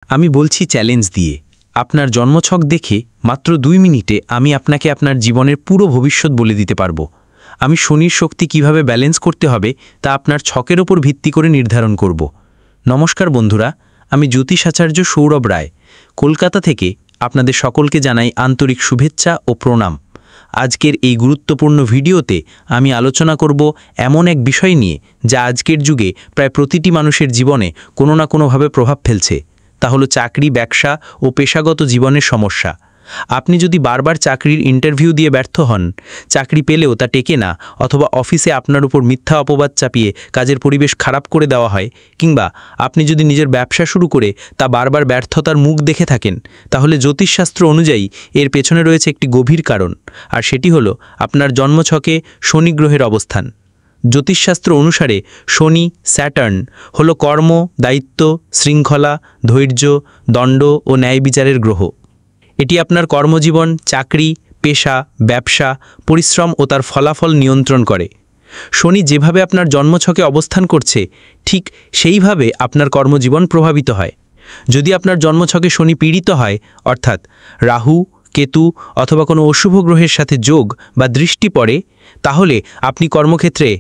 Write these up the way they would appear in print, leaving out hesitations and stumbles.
আমি বলছি চ্যালেঞ্জ দিয়ে। আপনার জন্মছক দেখে মাত্র 2 মিনিটে আমি আপনাকে আপনার জীবনের পুরো ভবিষ্যৎ বলে দিতে পারবো। আমি শনির শক্তি কিভাবে ব্যালেন্স করতে হবে তা আপনার ছকের ওপর ভিত্তি করে নির্ধারণ করব। নমস্কার বন্ধুরা, আমি জ্যোতিষাচার্য সৌরভ রায়, কলকাতা থেকে আপনাদের সকলকে জানাই আন্তরিক শুভেচ্ছা ও প্রণাম। আজকের এই গুরুত্বপূর্ণ ভিডিওতে আমি আলোচনা করব এমন এক বিষয় নিয়ে যা আজকের যুগে প্রায় প্রতিটি মানুষের জীবনে কোনো না কোনোভাবে প্রভাব ফেলছে। তা হলো চাকরি, ব্যবসা ও পেশাগত জীবনের সমস্যা। আপনি যদি বারবার চাকরির ইন্টারভিউ দিয়ে ব্যর্থ হন, চাকরি পেলেও তা টেকে না, অথবা অফিসে আপনার উপর মিথ্যা অপবাদ চাপিয়ে কাজের পরিবেশ খারাপ করে দেওয়া হয়, কিংবা আপনি যদি নিজের ব্যবসা শুরু করে তা বারবার ব্যর্থতার মুখ দেখে থাকেন, তাহলে জ্যোতিষশাস্ত্র অনুযায়ী এর পেছনে রয়েছে একটি গভীর কারণ, আর সেটি হলো আপনার জন্মছকে শনি গ্রহের অবস্থান। জ্যোতিষশাস্ত্র অনুসারে শনি, স্যাটার্ন হলো কর্ম, দায়িত্ব, শৃঙ্খলা, ধৈর্য, দণ্ড ও ন্যায় বিচারের গ্রহ। এটি আপনার কর্মজীবন, চাকরি, পেশা, ব্যবসা, পরিশ্রম ও তার ফলাফল নিয়ন্ত্রণ করে। শনি যেভাবে আপনার জন্মছকে অবস্থান করছে, ঠিক সেইভাবে আপনার কর্মজীবন প্রভাবিত হয়। যদি আপনার জন্মছকে শনি পীড়িত হয়, অর্থাৎ রাহু, কেতু অথবা কোনো অশুভ গ্রহের সাথে যোগ বা দৃষ্টি পড়ে, তাহলে আপনি কর্মক্ষেত্রে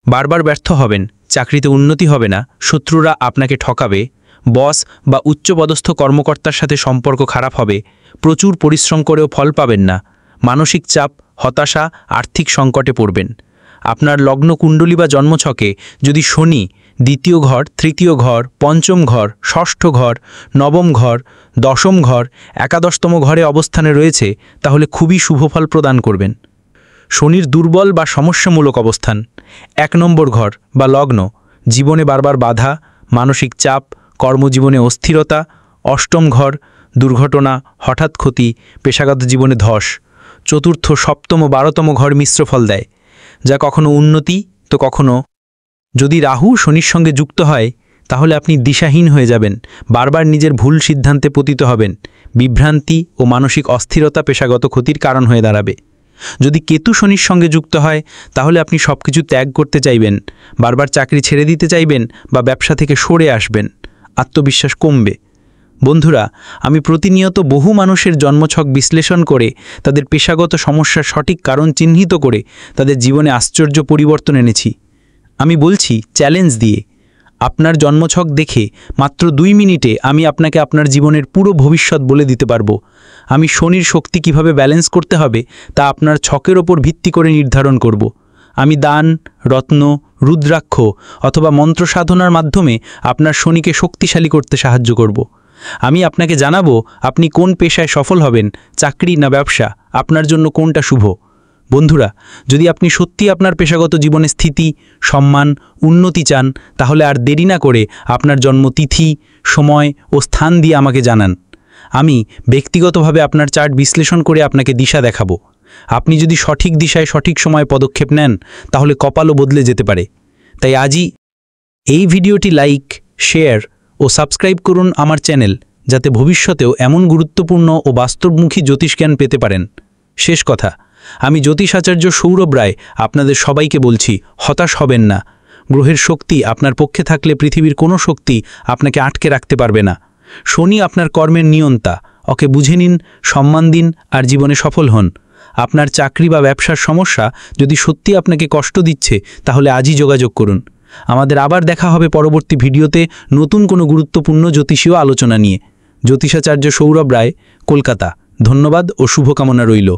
বারবার ব্যর্থ হবেন, চাকরিতে উন্নতি হবে না, শত্রুরা আপনাকে ঠকাবে, বস বা উচ্চপদস্থ কর্মকর্তার সাথে সম্পর্ক খারাপ হবে, প্রচুর পরিশ্রম করেও ফল পাবেন না, মানসিক চাপ, হতাশা, আর্থিক সংকটে পড়বেন। আপনার লগ্ন কুণ্ডলী বা জন্মছকে যদি শনি দ্বিতীয় ঘর, তৃতীয় ঘর, পঞ্চম ঘর, ষষ্ঠ ঘর, নবম ঘর, দশম ঘর, একাদশতম ঘরে অবস্থানে রয়েছে, তাহলে খুবই শুভফল প্রদান করবেন। শনির দুর্বল বা সমস্যামূলক অবস্থান: 1 নম্বর ঘর বা লগ্ন, জীবনে বারবার বাধা, মানসিক চাপ, কর্মজীবনে অস্থিরতা। 8ম ঘর, দুর্ঘটনা, হঠাৎ ক্ষতি, পেশাগত জীবনে ধস। 4র্থ, 7ম ও 12তম ঘর মিশ্র ফল দেয়, যা কখনো উন্নতি তো কখনো। যদি রাহু শনির সঙ্গে যুক্ত হয়, তাহলে আপনি দিশাহীন হয়ে যাবেন, বারবার নিজের ভুল সিদ্ধান্তে পতিত হবেন, বিভ্রান্তি ও মানসিক অস্থিরতা পেশাগত ক্ষতির কারণ হয়ে দাঁড়াবে। যদি কেতু শনির সঙ্গে যুক্ত হয়, তাহলে আপনি সবকিছু ত্যাগ করতে চাইবেন, বারবার চাকরি ছেড়ে দিতে চাইবেন বা ব্যবসা থেকে সরে আসবেন, আত্মবিশ্বাস কমবে। বন্ধুরা, আমি প্রতিনিয়ত বহু মানুষের জন্মছক বিশ্লেষণ করে তাদের পেশাগত সমস্যার সঠিক কারণ চিহ্নিত করে তাদের জীবনে আশ্চর্য পরিবর্তন এনেছি। আমি বলছি চ্যালেঞ্জ দিয়ে। আপনার জন্মছক দেখে মাত্র 2 মিনিটে আমি আপনাকে আপনার জীবনের পুরো ভবিষ্যৎ বলে দিতে পারবো। আমি শনির শক্তি কিভাবে ব্যালেন্স করতে হবে তা আপনার ছকের ওপর ভিত্তি করে নির্ধারণ করব। আমি দান, রত্ন, রুদ্রাক্ষ অথবা মন্ত্র সাধনার মাধ্যমে আপনার শনিকে শক্তিশালী করতে সাহায্য করব। আমি আপনাকে জানাবো আপনি কোন পেশায় সফল হবেন, চাকরি না ব্যবসা, আপনার জন্য কোনটা শুভ। বন্ধুরা, যদি আপনি সত্যি আপনার পেশাগত জীবনে স্থিতি, সম্মান, উন্নতি চান, তাহলে আর দেরি না করে আপনার জন্মতিথি, সময় ও স্থান দিয়ে আমাকে জানান। আমি ব্যক্তিগতভাবে আপনার চার্ট বিশ্লেষণ করে আপনাকে দিশা দেখাবো। আপনি যদি সঠিক দিশায় সঠিক সময়ে পদক্ষেপ নেন, তাহলে কপালও বদলে যেতে পারে। তাই আজই এই ভিডিওটি লাইক, শেয়ার ও সাবস্ক্রাইব করুন আমার চ্যানেল, যাতে ভবিষ্যতেও এমন গুরুত্বপূর্ণ ও বাস্তবমুখী জ্যোতিষজ্ঞান পেতে পারেন। শেষ কথা, আমি জ্যোতিষাচার্য সৌরভ রায় আপনাদের সবাইকে বলছি, হতাশ হবেন না। গ্রহের শক্তি আপনার পক্ষে থাকলে পৃথিবীর কোনো শক্তি আপনাকে আটকে রাখতে পারবে না। শনি আপনার কর্মের নিয়ন্তা, ওকে বুঝে নিন, সম্মান দিন আর জীবনে সফল হন। আপনার চাকরি বা ব্যবসার সমস্যা যদি সত্যি আপনাকে কষ্ট দিচ্ছে, তাহলে আজই যোগাযোগ করুন। আমাদের আবার দেখা হবে পরবর্তী ভিডিওতে নতুন কোনো গুরুত্বপূর্ণ জ্যোতিষীয় আলোচনা নিয়ে। জ্যোতিষাচার্য সৌরভ রায়, কলকাতা। ধন্যবাদ ও শুভকামনা রইল।